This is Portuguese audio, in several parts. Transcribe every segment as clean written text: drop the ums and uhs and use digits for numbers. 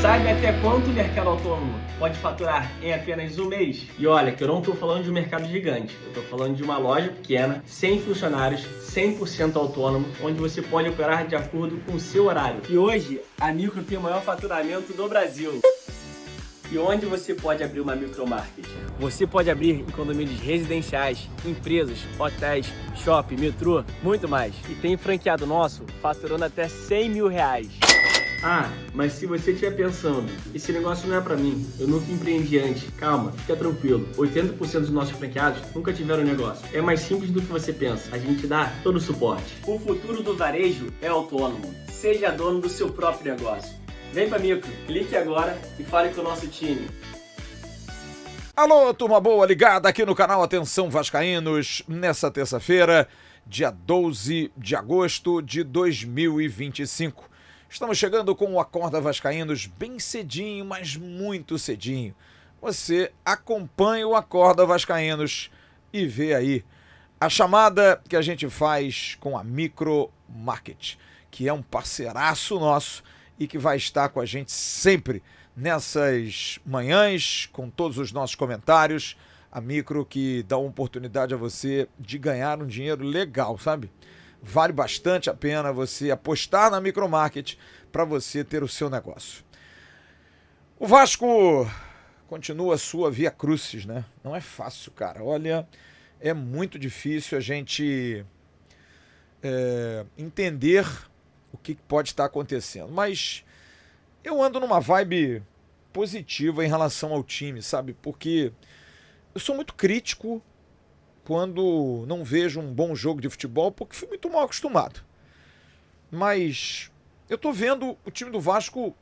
Sabe até quanto o mercado autônomo pode faturar em apenas um mês? E olha, que eu não estou falando de um mercado gigante, eu estou falando de uma loja pequena, sem funcionários, 100% autônomo, onde você pode operar de acordo com o seu horário. E hoje, a Micro tem o maior faturamento do Brasil. E onde você pode abrir uma micromarket? Você pode abrir em condomínios residenciais, empresas, hotéis, shopping, metrô, muito mais. E tem franqueado nosso faturando até 100 mil reais. Ah, mas se você estiver pensando, esse negócio não é pra mim, eu nunca empreendi antes, calma, fica tranquilo, 80% dos nossos franqueados nunca tiveram negócio. É mais simples do que você pensa, a gente dá todo o suporte. O futuro do varejo é autônomo, seja dono do seu próprio negócio. Vem pra Micro, clique agora e fale com o nosso time. Alô, turma boa, ligada aqui no canal Atenção Vascaínos, nessa terça-feira, dia 12 de agosto de 2025. Estamos chegando com o Acorda Vascaínos bem cedinho, mas muito cedinho. Você acompanha o Acorda Vascaínos e vê aí a chamada que a gente faz com a Micromarket, que é um parceiraço nosso e que vai estar com a gente sempre nessas manhãs, com todos os nossos comentários. A Micro que dá uma oportunidade a você de ganhar um dinheiro legal, sabe? Vale bastante a pena você apostar na Micromarket para você ter o seu negócio. O Vasco continua a sua via crucis, né? Não é fácil, cara. Olha, é muito difícil a gente entender o que pode estar acontecendo. Mas eu ando numa vibe positiva em relação ao time, sabe? Porque eu sou muito crítico quando não vejo um bom jogo de futebol, porque fui muito mal acostumado. Mas eu tô vendo o time do Vasco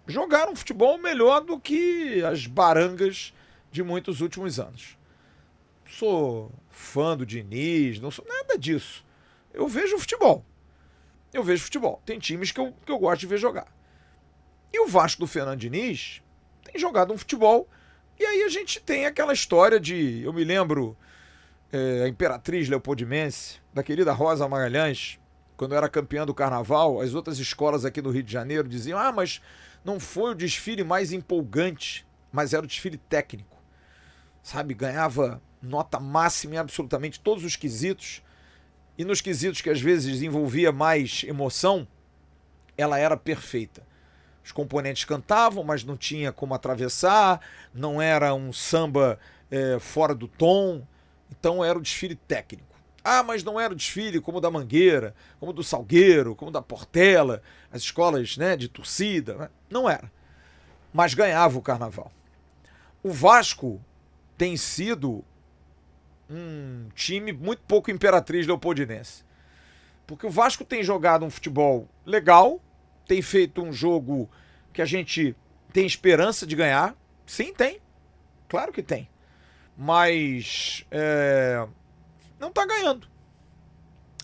jogar um futebol melhor do que as barangas de muitos últimos anos. Sou fã do Diniz, não sou nada disso. Eu vejo futebol. Tem times que eu gosto de ver jogar. E o Vasco do Fernando Diniz tem jogado um futebol. E aí a gente tem aquela história de... Eu me lembro a Imperatriz Leopoldimense, da querida Rosa Magalhães, quando era campeã do Carnaval, as outras escolas aqui do Rio de Janeiro diziam: ah, mas não foi o desfile mais empolgante, mas era o desfile técnico. Sabe, ganhava nota máxima em absolutamente todos os quesitos. E nos quesitos que às vezes envolvia mais emoção, ela era perfeita. Os componentes cantavam, mas não tinha como atravessar, não era um samba fora do tom, então era o desfile técnico. Ah, mas não era o desfile como o da Mangueira, como o do Salgueiro, como o da Portela, as escolas, né, de torcida, né? Não era. Mas ganhava o carnaval. O Vasco tem sido um time muito pouco Imperatriz Leopoldinense. Porque o Vasco tem jogado um futebol legal, tem feito um jogo que a gente tem esperança de ganhar. Sim, tem. Claro que tem. Mas não tá ganhando.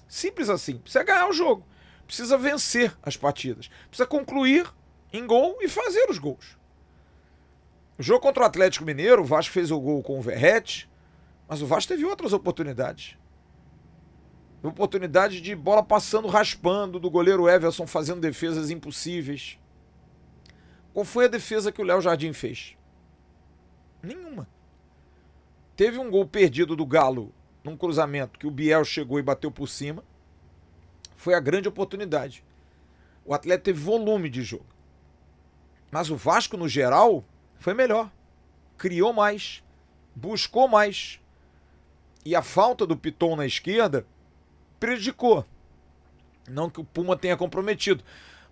Simples assim. Precisa ganhar o jogo. Precisa vencer as partidas. Precisa concluir em gol e fazer os gols. O jogo contra o Atlético Mineiro, o Vasco fez o gol com o Verratti, mas o Vasco teve outras oportunidades. Oportunidade de bola passando, raspando, do goleiro Everson fazendo defesas impossíveis. Qual foi a defesa que o Léo Jardim fez? Nenhuma. Teve um gol perdido do Galo num cruzamento que o Biel chegou e bateu por cima. Foi a grande oportunidade. O Atlético teve volume de jogo. Mas o Vasco, no geral, foi melhor. Criou mais. Buscou mais. E a falta do Piton na esquerda prejudicou. Não que o Puma tenha comprometido,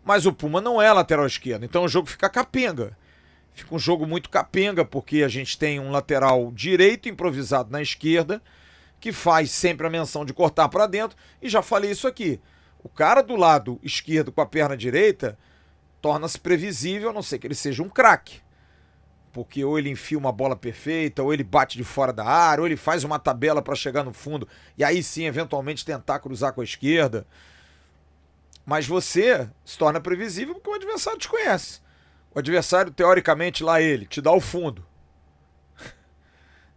mas o Puma não é lateral esquerdo, então o jogo fica capenga. Fica um jogo muito capenga, porque a gente tem um lateral direito improvisado na esquerda, que faz sempre a menção de cortar para dentro, e já falei isso aqui. O cara do lado esquerdo com a perna direita torna-se previsível, a não ser que ele seja um craque. Porque ou ele enfia uma bola perfeita, ou ele bate de fora da área, ou ele faz uma tabela para chegar no fundo e aí sim, eventualmente, tentar cruzar com a esquerda. Mas você se torna previsível porque o adversário te conhece. O adversário, teoricamente, lá ele, te dá o fundo.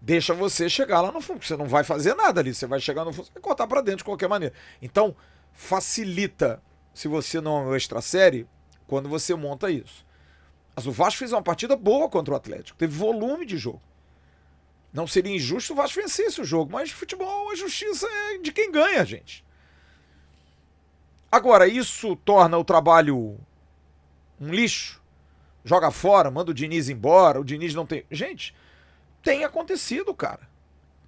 deixa você chegar lá no fundo. Você não vai fazer nada ali. Você vai chegar no fundo, você vai cortar para dentro de qualquer maneira. Então, facilita, se você não é um extra série, quando você monta isso. Mas o Vasco fez uma partida boa contra o Atlético. Teve volume de jogo. Não seria injusto o Vasco vencesse o jogo, mas futebol, a justiça é de quem ganha, gente. Agora, isso torna o trabalho um lixo? Joga fora, manda o Diniz embora, o Diniz não tem... Gente, tem acontecido, cara.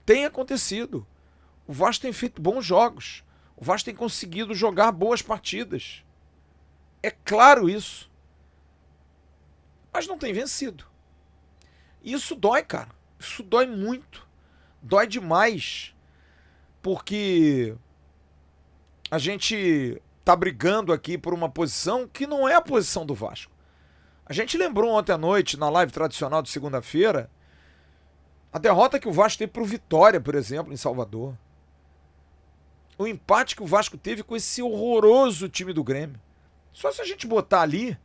Tem acontecido. O Vasco tem feito bons jogos. O Vasco tem conseguido jogar boas partidas. É claro isso. Mas não tem vencido. E isso dói, cara. Isso dói muito. Dói demais. Porque a gente tá brigando aqui por uma posição que não é a posição do Vasco. A gente lembrou ontem à noite, na live tradicional de segunda-feira, a derrota que o Vasco teve pro Vitória, por exemplo, em Salvador. O empate que o Vasco teve com esse horroroso time do Grêmio. Só se a gente botar ali,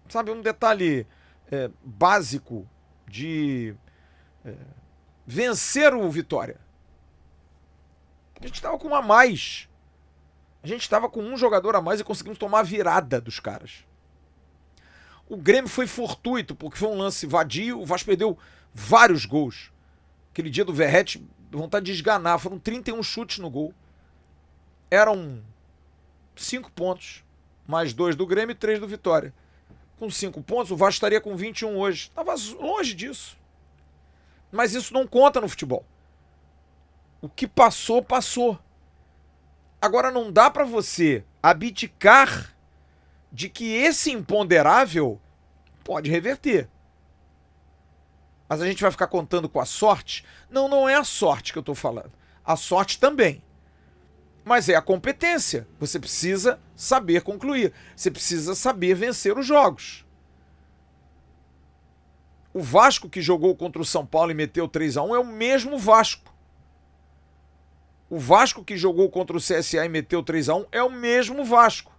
sabe, um detalhe básico de vencer o Vitória. A gente estava com um a mais. A gente estava com um jogador a mais e conseguimos tomar a virada dos caras. O Grêmio foi fortuito, porque foi um lance vadio. O Vasco perdeu vários gols. Aquele dia do Verratti, vontade de esganar. Foram 31 chutes no gol. Eram 5 pontos. Mais 2 do Grêmio e 3 do Vitória. Com 5 pontos, o Vasco estaria com 21 hoje. Estava longe disso. Mas isso não conta no futebol. O que passou, passou. Agora não dá para você abdicar de que esse imponderável pode reverter. Mas a gente vai ficar contando com a sorte? Não, não é a sorte que eu estou falando. A sorte também. Mas é a competência. Você precisa saber concluir. Você precisa saber vencer os jogos. O Vasco que jogou contra o São Paulo e meteu 3-1 é o mesmo Vasco. O Vasco que jogou contra o CSA e meteu 3-1 é o mesmo Vasco.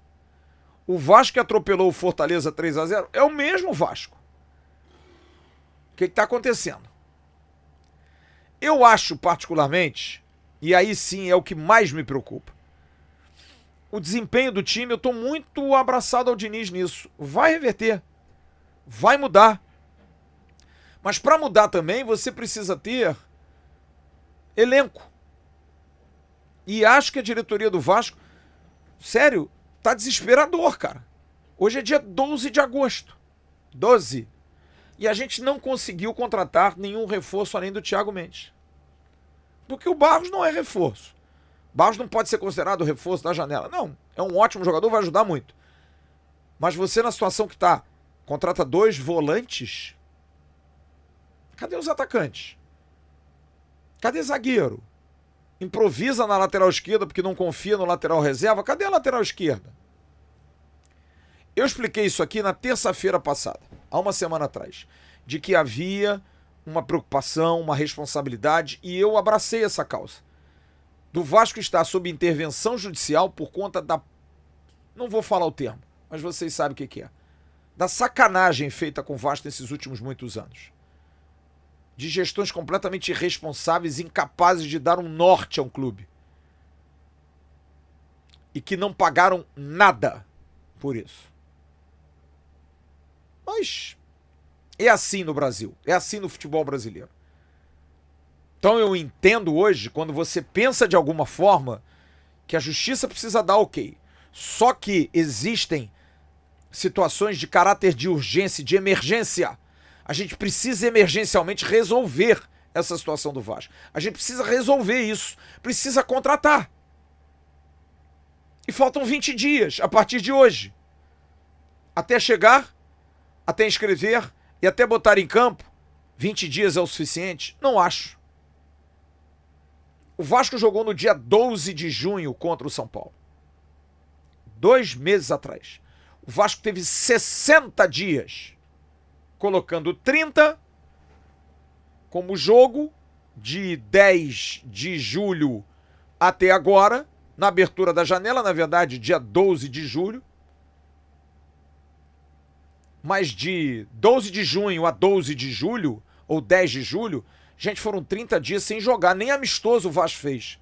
O Vasco que atropelou o Fortaleza 3-0 é o mesmo Vasco. O que está acontecendo? Eu acho particularmente, e aí sim é o que mais me preocupa, o desempenho do time, eu estou muito abraçado ao Diniz nisso. Vai reverter. Vai mudar. Mas para mudar também, você precisa ter elenco. E acho que a diretoria do Vasco, sério, tá desesperador, cara. Hoje é dia 12 de agosto. 12. E a gente não conseguiu contratar nenhum reforço além do Thiago Mendes. Porque o Barros não é reforço. Barros não pode ser considerado reforço da janela. Não, é um ótimo jogador, vai ajudar muito. Mas você na situação que tá, contrata 2 volantes. Cadê os atacantes? Cadê zagueiro? Improvisa na lateral esquerda porque não confia no lateral reserva. Cadê a lateral esquerda? Eu expliquei isso aqui na terça-feira passada, há uma semana atrás, de que havia uma preocupação, uma responsabilidade, e eu abracei essa causa. Do Vasco estar sob intervenção judicial por conta da... Não vou falar o termo, mas vocês sabem o que é. Da sacanagem feita com o Vasco nesses últimos muitos anos. De gestões completamente irresponsáveis, incapazes de dar um norte a um clube. E que não pagaram nada por isso. Mas é assim no Brasil, é assim no futebol brasileiro. Então eu entendo hoje, quando você pensa de alguma forma, que a justiça precisa dar ok. Só que existem situações de caráter de urgência, de emergência. A gente precisa emergencialmente resolver essa situação do Vasco. A gente precisa resolver isso. Precisa contratar. E faltam 20 dias a partir de hoje. Até chegar, até inscrever e até botar em campo. 20 dias é o suficiente? Não acho. O Vasco jogou no dia 12 de junho contra o São Paulo. 2 meses atrás. O Vasco teve 60 dias, colocando 30 como jogo de 10 de julho até agora, na abertura da janela, na verdade, dia 12 de julho. Mas de 12 de junho a 12 de julho, ou 10 de julho, gente, foram 30 dias sem jogar, nem amistoso o Vasco fez.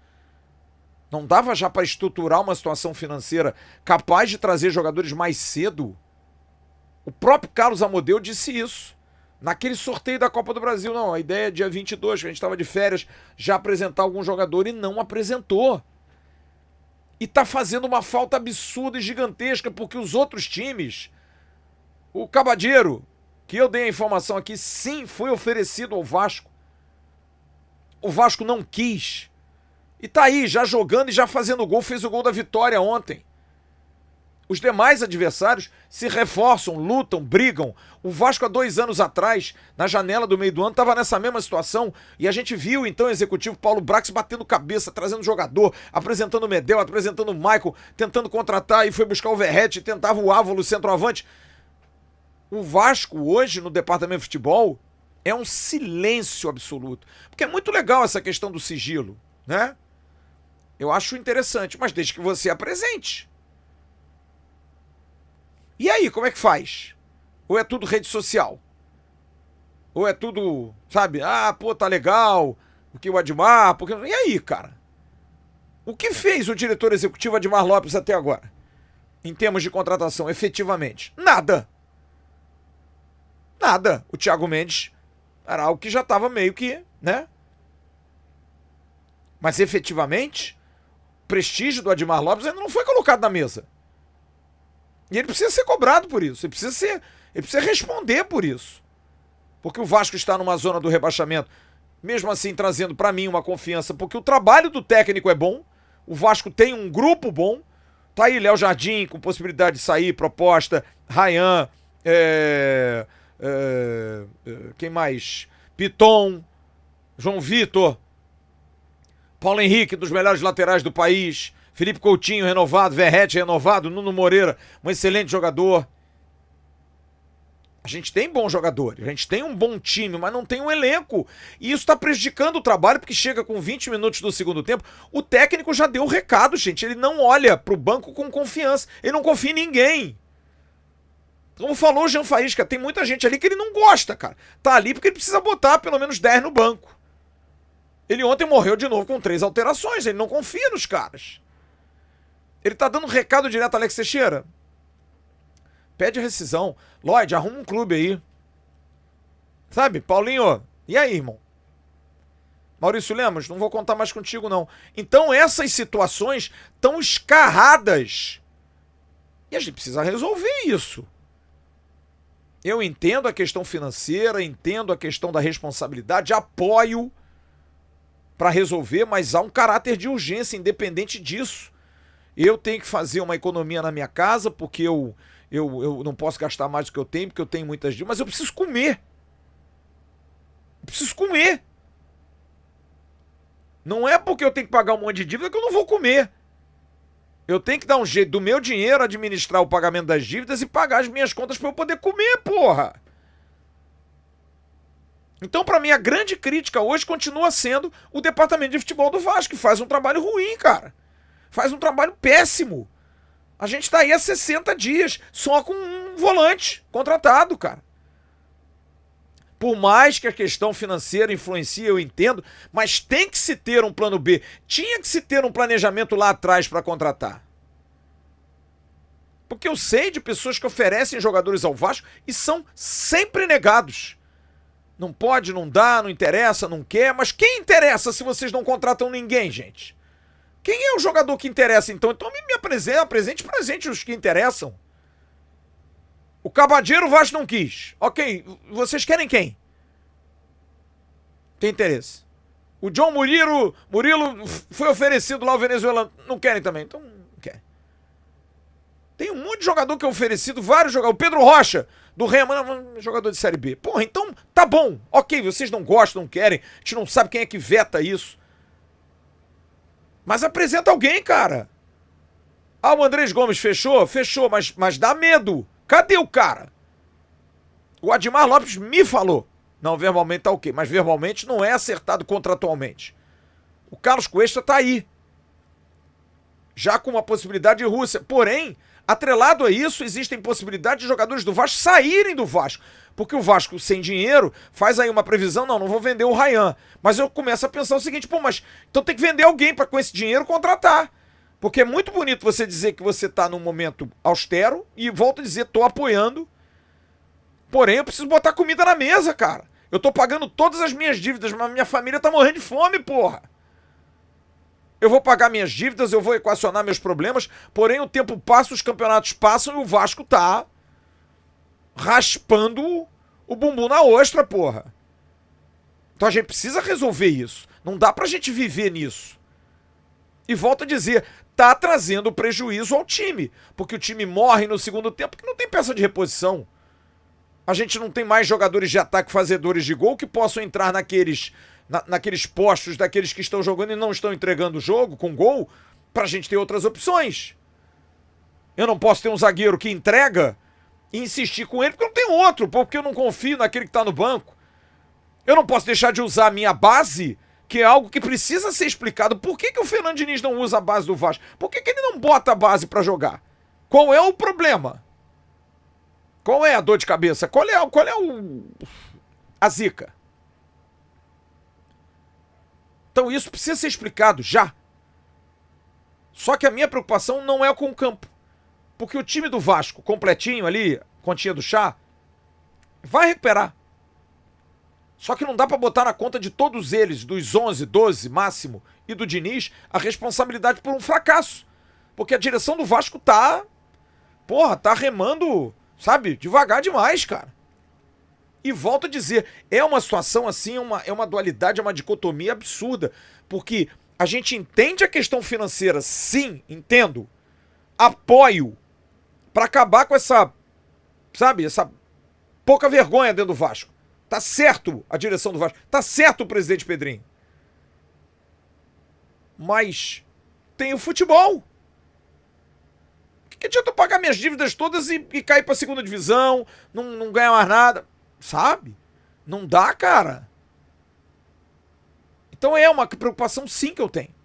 Não dava já para estruturar uma situação financeira capaz de trazer jogadores mais cedo? O próprio Carlos Amodeu disse isso. Naquele sorteio da Copa do Brasil, não, a ideia é dia 22, que a gente estava de férias, já apresentar algum jogador e não apresentou. E tá fazendo uma falta absurda e gigantesca, porque os outros times, o Cabadeiro, que eu dei a informação aqui, sim, foi oferecido ao Vasco. O Vasco não quis. E tá aí, já jogando e já fazendo gol, fez o gol da vitória ontem. Os demais adversários se reforçam, lutam, brigam. O Vasco há 2 anos atrás, na janela do meio do ano, estava nessa mesma situação. E a gente viu então o executivo Paulo Brax batendo cabeça, trazendo jogador, apresentando o Medel, apresentando o Michael, tentando contratar e foi buscar o Verrete, tentava o Ávolo, centroavante. O Vasco hoje, no departamento de futebol, é um silêncio absoluto. Porque é muito legal essa questão do sigilo, né? Eu acho interessante, mas desde que você apresente. E aí, como é que faz? Ou é tudo rede social? Ou é tudo, sabe? Ah, pô, tá legal. Porque o Admar, porque... E aí, cara? O que fez o diretor executivo Admar Lopes até agora? Em termos de contratação, efetivamente? Nada. Nada. O Thiago Mendes era algo que já estava meio que, né? Mas efetivamente, o prestígio do Admar Lopes ainda não foi colocado na mesa. E ele precisa ser cobrado por isso. Ele precisa responder por isso. Porque o Vasco está numa zona do rebaixamento, mesmo assim trazendo para mim uma confiança, porque o trabalho do técnico é bom, o Vasco tem um grupo bom, tá aí Léo Jardim com possibilidade de sair, proposta, Rayan, quem mais? Piton, João Vitor, Paulo Henrique, dos melhores laterais do país, Felipe Coutinho renovado, Verrete renovado, Nuno Moreira, um excelente jogador. A gente tem bons jogadores, a gente tem um bom time, mas não tem um elenco. E isso está prejudicando o trabalho, porque chega com 20 minutos do segundo tempo, o técnico já deu o recado, gente. Ele não olha para o banco com confiança, ele não confia em ninguém. Como falou o Jean Faísca, tem muita gente ali que ele não gosta, cara. Tá ali porque ele precisa botar pelo menos 10 no banco. Ele ontem morreu de novo com 3 alterações, ele não confia nos caras. Ele tá dando um recado direto a Alex Teixeira. Pede rescisão. Lloyd, arruma um clube aí. Sabe, Paulinho, e aí, irmão? Maurício Lemos, não vou contar mais contigo, não. Então essas situações estão escarradas. E a gente precisa resolver isso. Eu entendo a questão financeira, entendo a questão da responsabilidade, apoio para resolver, mas há um caráter de urgência independente disso. Eu tenho que fazer uma economia na minha casa, porque eu não posso gastar mais do que eu tenho, porque eu tenho muitas dívidas, mas eu preciso comer. Eu preciso comer. Não é porque eu tenho que pagar um monte de dívida que eu não vou comer. Eu tenho que dar um jeito do meu dinheiro, administrar o pagamento das dívidas e pagar as minhas contas para eu poder comer, porra. Então, para mim, a grande crítica hoje continua sendo o departamento de futebol do Vasco, que faz um trabalho ruim, cara. Faz um trabalho péssimo. A gente tá aí há 60 dias, só com um volante contratado, cara. Por mais que a questão financeira influencie, eu entendo, mas tem que se ter um plano B. Tinha que se ter um planejamento lá atrás para contratar. Porque eu sei de pessoas que oferecem jogadores ao Vasco e são sempre negados. Não pode, não dá, não interessa, não quer, mas quem interessa se vocês não contratam ninguém, gente? Quem é o jogador que interessa, então? Então me apresente os que interessam. O Cabadeiro o Vasco não quis. Ok, vocês querem quem? Tem interesse. O John Murilo foi oferecido lá ao venezuelano. Não querem também, então não quer. Tem um monte de jogador que é oferecido, vários jogadores. O Pedro Rocha, do Remo, jogador de Série B. Porra, então tá bom. Ok, vocês não gostam, não querem. A gente não sabe quem é que veta isso. Mas apresenta alguém, cara. Ah, o Andrés Gomes fechou? Fechou, mas dá medo. Cadê o cara? O Admar Lopes me falou. Não, verbalmente tá ok, mas verbalmente não é acertado contratualmente. O Carlos Cuesta tá aí. Já com uma possibilidade de Rússia. Porém, Atrelado a isso, existem possibilidades de jogadores do Vasco saírem do Vasco. Porque o Vasco, sem dinheiro, faz aí uma previsão, não vou vender o Ryan. Mas eu começo a pensar o seguinte, mas então tem que vender alguém para com esse dinheiro contratar. Porque é muito bonito você dizer que você tá num momento austero e volto a dizer, tô apoiando. Porém, eu preciso botar comida na mesa, cara. Eu tô pagando todas as minhas dívidas, mas minha família tá morrendo de fome, porra. Eu vou pagar minhas dívidas, eu vou equacionar meus problemas, porém o tempo passa, os campeonatos passam e o Vasco tá raspando o bumbum na ostra, porra. Então a gente precisa resolver isso. Não dá pra gente viver nisso. E volto a dizer, tá trazendo prejuízo ao time, porque o time morre no segundo tempo porque não tem peça de reposição. A gente não tem mais jogadores de ataque fazedores de gol que possam entrar naqueles postos daqueles que estão jogando e não estão entregando o jogo com gol, pra gente ter outras opções. Eu não posso ter um zagueiro que entrega e insistir com ele porque eu não tenho outro, porque eu não confio naquele que tá no banco. Eu não posso deixar de usar a minha base, que é algo que precisa ser explicado. Por que o Fernando Diniz não usa a base do Vasco? Por que ele não bota a base pra jogar? Qual é o problema? Qual é a dor de cabeça? Qual é a zica? Então isso precisa ser explicado já. Só que a minha preocupação não é com o campo. Porque o time do Vasco, completinho ali, continha do chá, vai recuperar. Só que não dá pra botar na conta de todos eles, dos 11, 12 máximo, e do Diniz, a responsabilidade por um fracasso. Porque a direção do Vasco tá remando, sabe, devagar demais, cara. E volto a dizer, é uma situação assim, é uma dualidade, é uma dicotomia absurda. Porque a gente entende a questão financeira, sim, entendo. Apoio pra acabar com essa, sabe, essa pouca vergonha dentro do Vasco. Tá certo a direção do Vasco, tá certo o presidente Pedrinho. Mas tem o futebol. Que adianta eu pagar minhas dívidas todas e cair pra segunda divisão, não ganhar mais nada, sabe? Não dá, cara. Então é uma preocupação sim que eu tenho.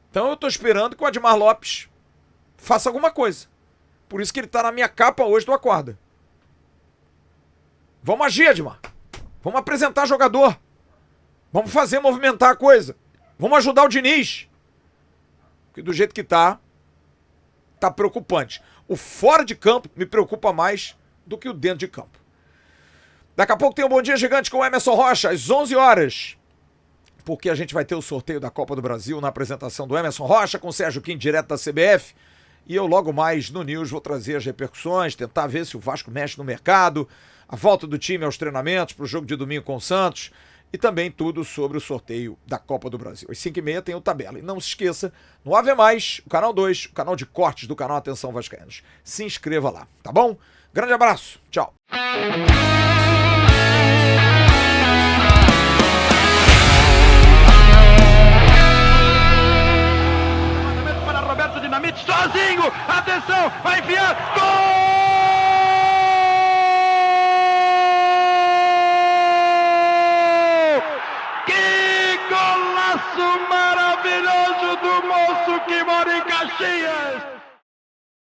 Então eu tô esperando que o Admar Lopes faça alguma coisa. Por isso que ele tá na minha capa hoje do Acorda. Vamos agir, Admar. Vamos apresentar jogador. Vamos fazer movimentar a coisa. Vamos ajudar o Diniz. Porque do jeito que tá preocupante. O fora de campo me preocupa mais do que o dentro de campo. Daqui a pouco tem um Bom Dia Gigante com o Emerson Rocha, às 11 horas. Porque a gente vai ter o sorteio da Copa do Brasil na apresentação do Emerson Rocha com o Sérgio Kim, direto da CBF. E eu logo mais no News vou trazer as repercussões, tentar ver se o Vasco mexe no mercado, a volta do time aos treinamentos para o jogo de domingo com o Santos e também tudo sobre o sorteio da Copa do Brasil. Às 5h30 tem o Tabela. E não se esqueça, no Ave Mais, o canal 2, o canal de cortes do canal Atenção Vascaínos. Se inscreva lá, tá bom? Grande abraço, tchau. Para Roberto Dinamite, sozinho, atenção, vai enfiar, gol! Maravilhoso do moço que mora em Caxias.